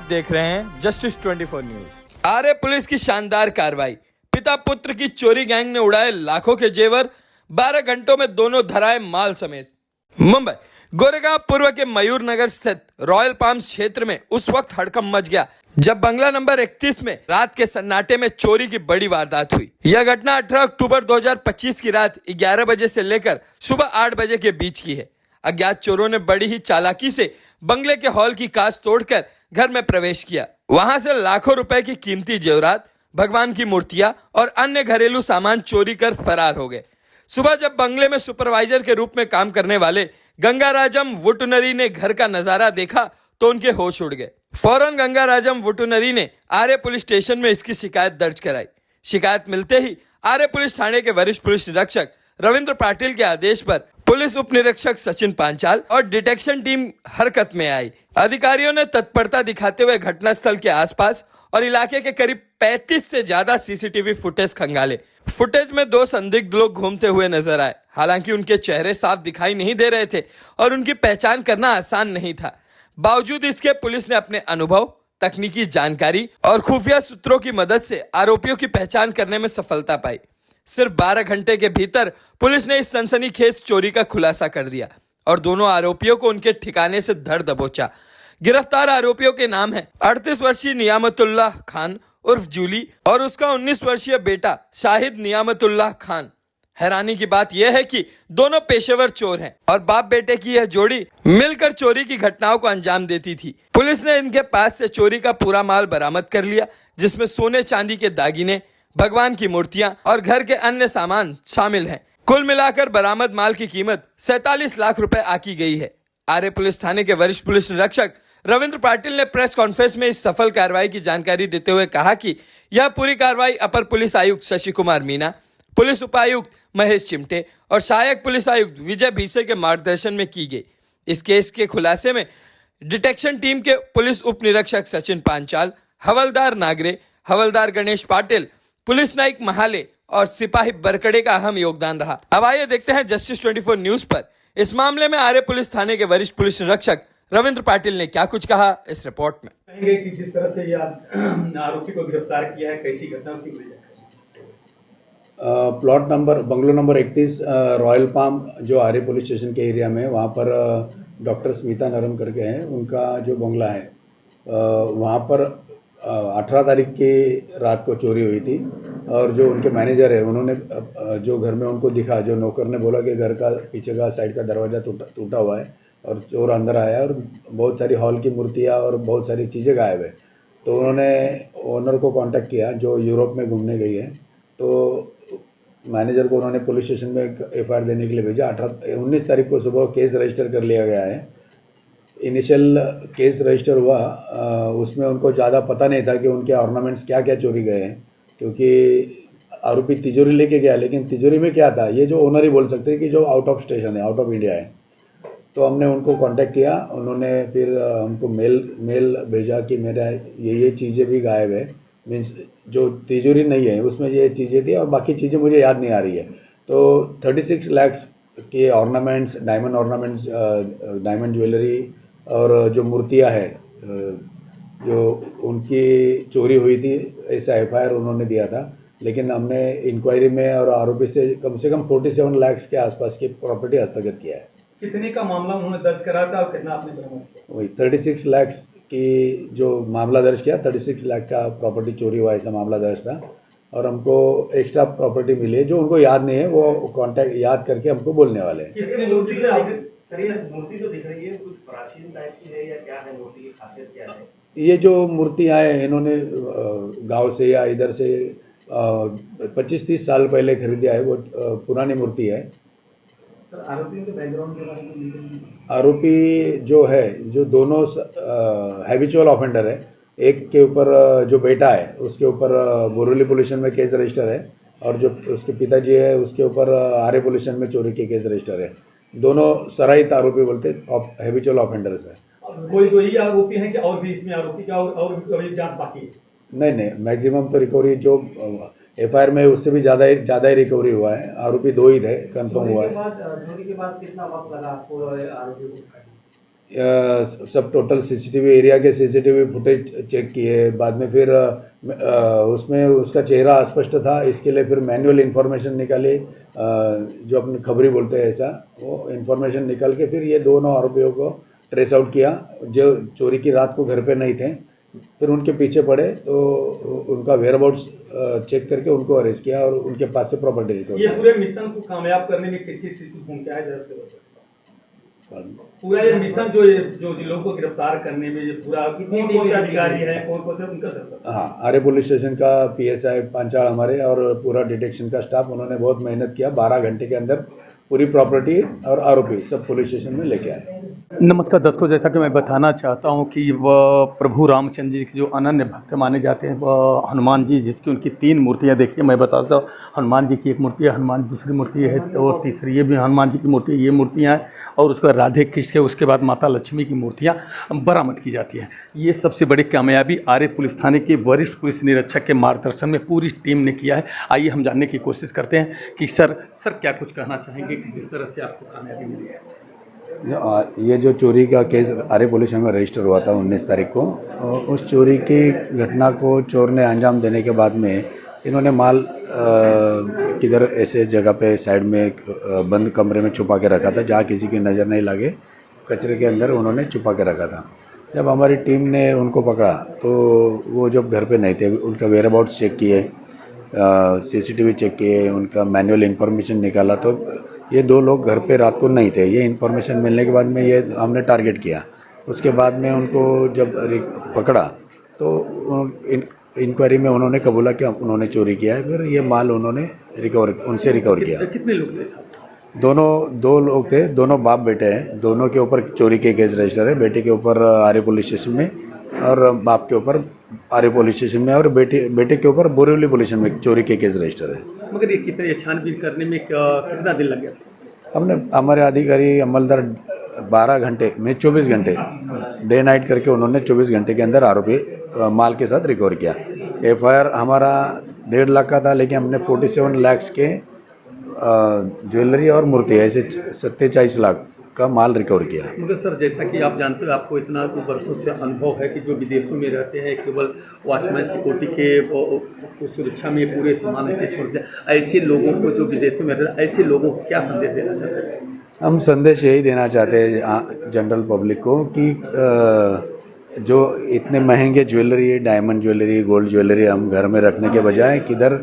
देख रहे हैं जस्टिस 24 न्यूज। आरए पुलिस की शानदार कार्रवाई, पिता पुत्र की चोरी गैंग ने उड़ाए लाखों के जेवर, 12 घंटों में दोनों धराए माल समेत। मुंबई गोरेगांव पूर्व के मयूर नगर स्थित रॉयल पाम्स क्षेत्र में उस वक्त हड़कंप मच गया जब बंगला नंबर 31 में रात के सन्नाटे में चोरी की बड़ी वारदात हुई। यह घटना 18 अक्टूबर 2025 की रात 11 बजे से लेकर सुबह 8 बजे के बीच की है। अज्ञात चोरों ने बड़ी ही चालाकी से बंगले के हॉल की कांच तोड़कर घर में प्रवेश किया। वहां से लाखों रुपए की कीमती जेवरात, भगवान की मूर्तियां और अन्य घरेलू सामान चोरी कर फरार हो गए। सुबह जब बंगले में सुपरवाइजर के रूप में काम करने वाले गंगाराजम वुटुनरी ने घर का नजारा देखा तो उनके होश उड़ गए। फौरन गंगाराजम वुटुनरी ने आरए पुलिस स्टेशन में इसकी शिकायत दर्ज कराई। शिकायत मिलते ही आरए पुलिस थाने के वरिष्ठ पुलिस निरीक्षक रविंद्र पाटिल के आदेश पर पुलिस उप निरीक्षक सचिन पांचाल और डिटेक्शन टीम हरकत में आई। अधिकारियों ने तत्परता दिखाते हुए घटनास्थल के आसपास और इलाके के करीब 35 से ज्यादा सीसीटीवी फुटेज खंगाले। फुटेज में 2 संदिग्ध लोग घूमते हुए नजर आए। हालांकि उनके चेहरे साफ दिखाई नहीं दे रहे थे और उनकी पहचान करना आसान नहीं था। बावजूद इसके पुलिस ने अपने अनुभव, तकनीकी जानकारी और खुफिया सूत्रों की मदद से आरोपियों की पहचान करने में सफलता पाई। सिर्फ 12 घंटे के भीतर पुलिस ने इस सनसनीखेज चोरी का खुलासा कर दिया और दोनों आरोपियों को उनके ठिकाने से धर दबोचा। गिरफ्तार आरोपियों के नाम है 38 वर्षीय नियामतुल्लाह खान उर्फ जूली और उसका 19 वर्षीय बेटा शाहिद नियामतुल्लाह खान। हैरानी की बात यह है कि दोनों पेशेवर चोर हैं और बाप बेटे की यह जोड़ी मिलकर चोरी की घटनाओं को अंजाम देती थी। पुलिस ने इनके पास से चोरी का पूरा माल बरामद कर लिया, जिसमें सोने चांदी के दागिने, भगवान की मूर्तियां और घर के अन्य सामान शामिल हैं। कुल मिलाकर बरामद माल की कीमत 47 लाख रुपए आकी गई है। आरए पुलिस थाने के वरिष्ठ पुलिस निरीक्षक रविंद्र पाटिल ने प्रेस कॉन्फ्रेंस में इस सफल कार्रवाई की जानकारी देते हुए कहा कि यह पूरी कार्रवाई अपर पुलिस आयुक्त शशि कुमार मीना, पुलिस उपायुक्त महेश चिमटे और सहायक पुलिस आयुक्त विजय भीसे के मार्गदर्शन में की गई। इस केस के खुलासे में डिटेक्शन टीम के पुलिस उप निरीक्षक सचिन पांचाल, हवलदार नागरे, हवलदार गणेश पाटिल, पुलिस नायक महाले और सिपाही बरकड़े का अहम योगदान रहा। अब आइए देखते हैं जस्टिस 24 न्यूज पर इस मामले में आरए पुलिस थाने के वरिष्ठ पुलिस निरीक्षक रविंद्र पाटिल ने क्या कुछ कहा इस रिपोर्ट में। कहेंगे कि जिस तरह से यह आरोपी को गिरफ्तार किया है, कैसी घटना उसकी वजह है? Plot number bungalow number 31 royal palm जो आरए पुलिस स्टेशन के एरिया में, वहाँ पर डॉक्टर स्मिता नरम करके हैं, उनका जो बंगला है वहाँ पर 18 तारीख की रात को चोरी हुई थी। और जो उनके मैनेजर है उन्होंने जो घर में उनको दिखा, जो नौकर ने बोला कि घर का पीछे का साइड का दरवाज़ा टूटा हुआ है और चोर अंदर आया और बहुत सारी हॉल की मूर्तियाँ और बहुत सारी चीज़ें गायब है। तो उन्होंने ओनर को कांटेक्ट किया जो यूरोप में घूमने गई है। तो मैनेजर को उन्होंने पुलिस स्टेशन में एफआईआर देने के लिए भेजा। 19 तारीख को सुबह केस रजिस्टर कर लिया गया है। इनिशियल केस रजिस्टर हुआ, उसमें उनको ज़्यादा पता नहीं था कि उनके ऑर्नामेंट्स क्या क्या चोरी गए हैं, क्योंकि आरोपी तिजोरी लेके गया, लेकिन तिजोरी में क्या था ये जो ओनर ही बोल सकते हैं कि जो आउट ऑफ स्टेशन है, आउट ऑफ इंडिया है। तो हमने उनको कांटेक्ट किया, उन्होंने फिर हमको मेल भेजा कि मेरा ये चीज़ें भी गायब है, मीन्स जो तिजोरी नहीं है उसमें ये चीज़ें थी और बाकी चीज़ें मुझे याद नहीं आ रही है। तो 36 लाख के ornaments, diamond ornaments, diamond jewellery और जो मूर्तियाँ है जो उनकी चोरी हुई थी, ऐसा एफआईआर उन्होंने दिया था। लेकिन हमने इंक्वायरी में और आरोपी से कम 47 लाख के आसपास की प्रॉपर्टी हस्तगत किया है। कितने का मामला उन्होंने दर्ज करा था और कितना आपने बरामद किया? वही 36 लाख की जो मामला दर्ज किया, 36 लाख का प्रॉपर्टी चोरी हुआ ऐसा मामला दर्ज था। और हमको एक्स्ट्रा प्रॉपर्टी मिली है जो उनको याद नहीं है, वो कांटेक्ट याद करके हमको बोलने वाले हैं। सर ये मूर्ति जो दिख रही है कुछ प्राचीन टाइप की है या क्या है? मूर्ति की खासियत क्या है? ये जो मूर्तियाँ हैं इन्होंने गांव से या इधर से 25-30 साल पहले खरीदा है, वो पुरानी मूर्ति है। सर आरोपियों के बैकग्राउंड के बारे में? आरोपी जो है, जो दोनों हैबिचुअल ऑफेंडर है। एक के ऊपर जो बेटा है उसके ऊपर बोरीवली पुलिस स्टेशन में केस रजिस्टर है और जो उसके पिताजी है उसके ऊपर आरए पुलिस स्टेशन में चोरी के केस रजिस्टर है। दोनों सराहित आरोपी बोलते हैबिचुअल ऑफेंडर्स है। कोई जो ये आरोपी है कि और भी इसमें आरोपी क्या और अभी जांच बाकी है? नहीं, मैक्सिमम तो रिकवरी जो एफआईआर में उससे भी ज़्यादा ही रिकवरी हुआ है। आरोपी 2 ही थे, कंफर्म हुआ है। चोरी के बाद कितना वक्त लगा आपको आरोपी को? सब टोटल सीसीटीवी एरिया के सीसीटीवी फुटेज चेक किए। बाद में फिर उसमें उसका चेहरा अस्पष्ट था, इसके लिए फिर मैनुअल इन्फॉर्मेशन निकाली, जो अपने खबरी बोलते हैं ऐसा, वो इन्फॉर्मेशन निकाल के फिर ये दोनों आरोपियों को ट्रेस आउट किया जो चोरी की रात को घर पे नहीं थे। फिर उनके पीछे पड़े तो उनका वेयरअबाउट्स चेक करके उनको अरेस्ट किया और उनके पास से प्रॉपर्टी रिकवर ये पूरे मिशन को कामयाब करने में किस चीज की भूमिका है जरा से बताइए। पूरा ये मिशन जो जिलों को गिरफ्तार करने में ये पूरा कौन कौन से अधिकारी हैं, कौन कौन से उनका दर्जा। हाँ, आरे पुलिस स्टेशन का PSI पांचाल हमारे और पूरा डिटेक्शन का स्टाफ, उन्होंने बहुत मेहनत किया। 12 घंटे के अंदर पूरी प्रॉपर्टी और आरोपी सब पुलिस स्टेशन में लेके आए। नमस्कार दर्शकों, जैसा कि मैं बताना चाहता हूं कि वह प्रभु रामचंद्र जी के जो अनन्य भक्त माने जाते हैं, वह हनुमान जी, जिसकी उनकी 3 मूर्तियां देखिए। मैं बताता हूं, हनुमान जी की एक मूर्ति है, हनुमान दूसरी मूर्ति है, और तीसरी ये भी हनुमान जी की मूर्ति है। ये मूर्तियां हैं और उसके बाद राधे कृष्ण, उसके बाद माता लक्ष्मी की मूर्तियां बरामद की जाती हैं। ये सबसे बड़ी कामयाबी आरे पुलिस थाने के वरिष्ठ पुलिस निरीक्षक के मार्गदर्शन में पूरी टीम ने किया है। आइए हम जानने की कोशिश करते हैं कि सर क्या कुछ कहना चाहेंगे कि जिस तरह से आपको कामयाबी मिली है। ये जो चोरी का केस आरे पुलिस में रजिस्टर हुआ था 19 तारीख को, उस चोरी की घटना को चोर ने अंजाम देने के बाद में इन्होंने माल किधर ऐसे जगह पे साइड में एक बंद कमरे में छुपा के रखा था जहाँ किसी की नज़र नहीं लगे, कचरे के अंदर उन्होंने छुपा के रखा था। जब हमारी टीम ने उनको पकड़ा तो वो जब घर पे नहीं थे, उनका वेयरअबाउट्स चेक किए, CCTV चेक किए, उनका मैनुअल इन्फॉर्मेशन निकाला तो ये 2 लोग घर पे रात को नहीं थे। ये इन्फॉर्मेशन मिलने के बाद में ये हमने टारगेट किया। उसके बाद में उनको जब पकड़ा तो इंक्वायरी में उन्होंने कबूला कि उन्होंने चोरी किया है। फिर ये माल उन्होंने उनसे रिकवर किया। कितने लोग थे? दोनों 2 लोग थे, दोनों बाप बेटे हैं। दोनों के ऊपर चोरी के केस रजिस्टर है। बेटे के ऊपर आरे पुलिस स्टेशन में और बाप के ऊपर आरे पुलिस स्टेशन में, और बेटे के ऊपर बोरीवली पुलिस स्टेशन में चोरी के केस रजिस्टर है। मगर ये कितने छानबीन करने में कितना दिन लग गया? हमने हमारे अधिकारी अमलदार 12 घंटे में 24 घंटे डे नाइट करके उन्होंने 24 घंटे के अंदर आरोपी माल के साथ रिकवर किया। FIR हमारा 1.5 लाख का था, लेकिन हमने 47 लाख के ज्वेलरी और मूर्ति ऐसे 27 लाख का माल रिकवर किया। मगर सर, जैसा कि आप जानते हो, आपको इतना वर्षों से अनुभव है कि जो विदेशों में रहते हैं केवल वॉचमैन सिक्योरिटी के सुरक्षा में पूरे सामान ऐसे छोड़ते हैं, ऐसे लोगों को जो विदेशों में रहते हैं, ऐसे लोगों को क्या संदेश देना चाहते हैं? हम संदेश यही देना चाहते हैं जनरल पब्लिक को कि जो इतने महंगे jewellery, diamond jewellery, gold jewellery हम घर में रखने के बजाय किधर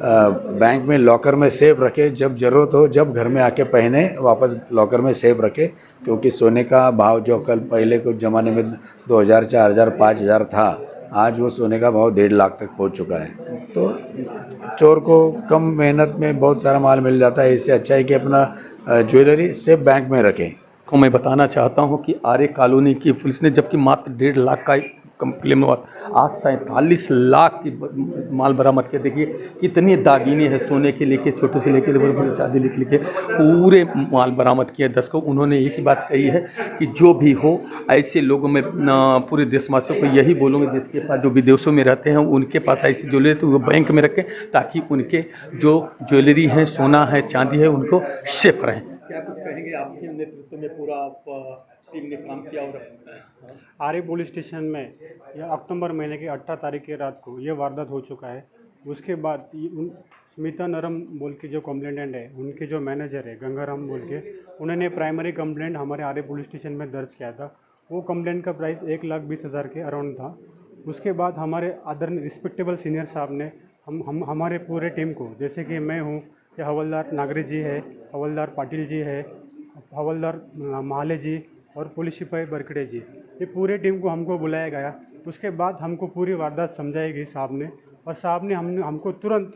बैंक में लॉकर में सेफ रखे, जब ज़रूरत हो जब घर में आके पहने वापस लॉकर में सेफ रखे। क्योंकि सोने का भाव जो कल पहले कुछ ज़माने में 2000, 4000, 5000 था, आज वो सोने का भाव 1.5 लाख तक पहुंच चुका है। तो चोर को कम मेहनत में बहुत सारा माल मिल जाता है। इससे अच्छा है कि अपना ज्वेलरी सेफ बैंक में रखें। को मैं बताना चाहता हूं कि आरे कॉलोनी की पुलिस ने जबकि मात्र 1.5 लाख का कंप्लेन में आज 47 लाख की माल बरामद किया। देखिए कितने दागीने हैं, सोने के लेके छोटे से लेके बड़े चांदी लेके पूरे माल बरामद किया। दर्शकों, उन्होंने एक ही बात कही है कि जो भी हो ऐसे लोगों में पूरे देशवासियों को यही बोलूँगा जिसके पास जो विदेशों में रहते हैं उनके पास ऐसी ज्वेलरी तो वो बैंक में रखें, ताकि उनके जो ज्वेलरी है, सोना है, चांदी है, उनको सेफ रहें। क्या कुछ कहेंगे? आपके नेतृत्व में पूरा टीम ने काम किया। और आरे पुलिस स्टेशन में यह अक्टूबर महीने की 18 तारीख की रात को ये वारदात हो चुका है। उसके बाद स्मिता नरम बोल के जो कंप्लेंटेंट है, उनके जो मैनेजर है गंगाराम बोल के, उन्होंने प्राइमरी कंप्लेंट हमारे आरे पुलिस स्टेशन में दर्ज किया था। वो कंप्लेंट का प्राइस 1,20,000 के अराउंड था। उसके बाद हमारे आदरणीय रिस्पेक्टेबल सीनियर साहब ने हम हमारे पूरे टीम को, जैसे कि मैं हूँ, या हवलदार नागरे जी है, हवलदार पाटिल जी है, हवलदार महाले जी और पुलिस सिपाही बरकड़े जी, ये पूरे टीम को हमको बुलाया गया। उसके बाद हमको पूरी वारदात समझाई गई साहब ने, और साहब ने हमको तुरंत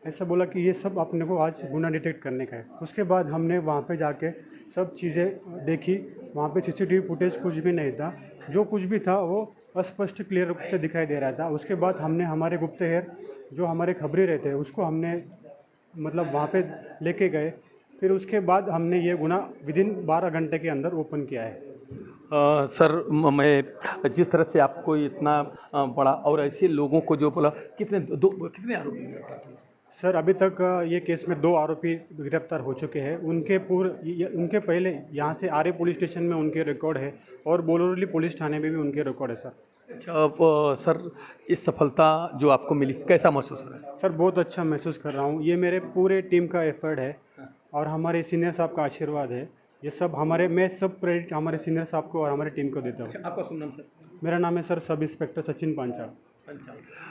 ऐसा बोला कि ये सब अपने को आज गुना डिटेक्ट करने का है। उसके बाद हमने वहाँ पे जाके सब चीज़ें देखी। वहाँ पे CCTV फुटेज कुछ भी नहीं था, जो कुछ भी था वो अस्पष्ट क्लियर रूप से दिखाई दे रहा था। उसके बाद हमने हमारे गुप्तहेर जो हमारे खबरी रहते हैं उसको हमने मतलब वहाँ पे लेके गए। फिर उसके बाद हमने ये गुना विदिन 12 घंटे के अंदर ओपन किया है। सर, मैं जिस तरह से आपको इतना बड़ा और ऐसे लोगों को जो बोला, कितने आरोपी? सर अभी तक ये केस में 2 आरोपी गिरफ्तार हो चुके हैं। उनके पहले यहाँ से आरे पुलिस स्टेशन में उनके रिकॉर्ड है और बोलोरली पुलिस थाने में भी उनके रिकॉर्ड है सर। अच्छा, अब सर इस सफलता जो आपको मिली कैसा महसूस हो रहा है? सर बहुत अच्छा महसूस कर रहा हूँ। ये मेरे पूरे टीम का एफर्ट है और हमारे सीनियर साहब का आशीर्वाद है। ये सब मैं सब क्रेडिट हमारे सीनियर साहब को और हमारे टीम को देता हूँ। आपका शुभ नाम सर? मेरा नाम है sir sub inspector Sachin Panchal.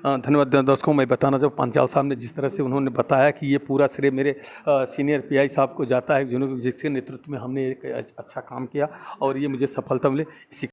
धन्यवाद दर्शकों। मैं बताना चाहूँ पांचाल साहब ने जिस तरह से उन्होंने बताया कि ये पूरा श्रेय मेरे सीनियर पीआई साहब को जाता है जिसके नेतृत्व में हमने एक अच्छा काम किया और ये मुझे सफलता मिले। इसी